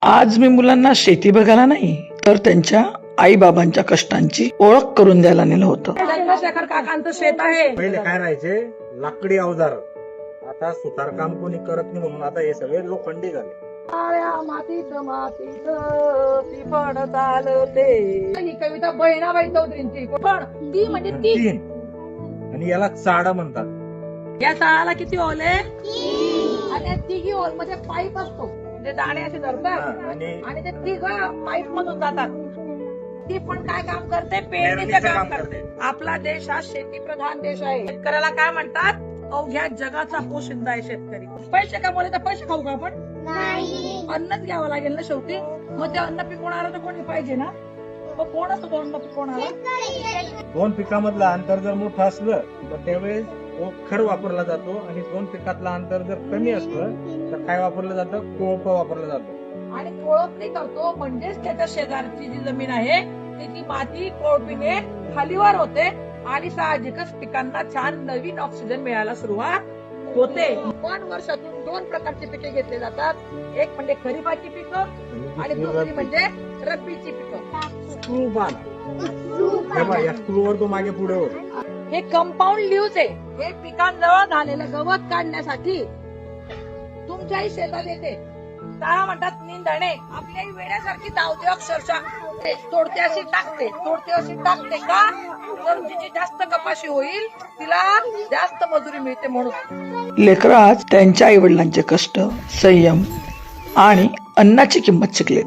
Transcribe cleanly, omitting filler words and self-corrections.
आज मी मुलांना शेती बघायला नाही तर त्यांच्या आई बाबांच्या कष्टांची ओळख करून द्यायला नेलं होतं. चंद्रशेखर काकांचं शेत आहे. पहिले काय राहायचे लाकडी अवजार, आता सुतारकाम कोणी करत नाही म्हणून आता हे सगळे लोखंडी झाले. काळ्या मातीत मातीत ती पण चालते. ही कविता बहिणाबाई चौधरींची. पण ती म्हणजे ती. तीन आणि याला चाड म्हणतात. या चाळाला किती होल आहे? आणि तिघी होल मध्ये पाईप असतो, म्हणजे दाणे असे धरतात आणि ते तिघ पाईप मधून जातात. ती पण काय काम करते? पेरणीचं काम करते. आपला देश हा शेती प्रधान देश आहे. शेतकऱ्याला काय म्हणतात? अवघ्या जगाचा पोशिंदा आहे शेतकरी. पैसे कमवले तर पैसे खाऊ का आपण? अन्नच घ्यावं लागेल ना शेवटी. मग ते अन्न पिकवणारा तर कोणी पाहिजे ना. मग कोण असतो तो अन्न पिकवणारा? दोन पिकामधलं अंतर जर मोठं असलं तर त्यावेळेस तो खड वापरला जातो आणि दोन पिकातलं अंतर जर कमी असलं तर काय वापरलं जातं? कोळप वापरलं जातं. आणि कोळपणी करतो म्हणजेच त्याच्या शेजारची जी जमीन आहे त्याची माती कोळपीने खालीवर होते आणि साहजिकच पिकांना छान नवीन ऑक्सिजन मिळायला सुरुवात होते. पण वर्षातून दोन प्रकारची पिके घेतली जातात. एक म्हणजे खरीपाची पिकं आणि दुसरी म्हणजे रब्बीची पिकं. स्क्रू बांध या स्क्रूवर तो मागे पुढे होतो. हे कंपाऊंड लिव्हज आहे. हे पिकांजवळ झालेलं गवत काढण्यासाठी तुमच्याही शेतात येते. त्याला म्हणतात निंदणे. आपल्याही वेड्यासारखी धावते अक्षरशः. तोडते अशी टाकते का? तर जिची जास्त कपाशी होईल तिला जास्त मजुरी मिळते म्हणून. लेकरं आज त्यांच्या आई वडिलांचे कष्ट, संयम आणि अन्नाची किंमत शिकलेत.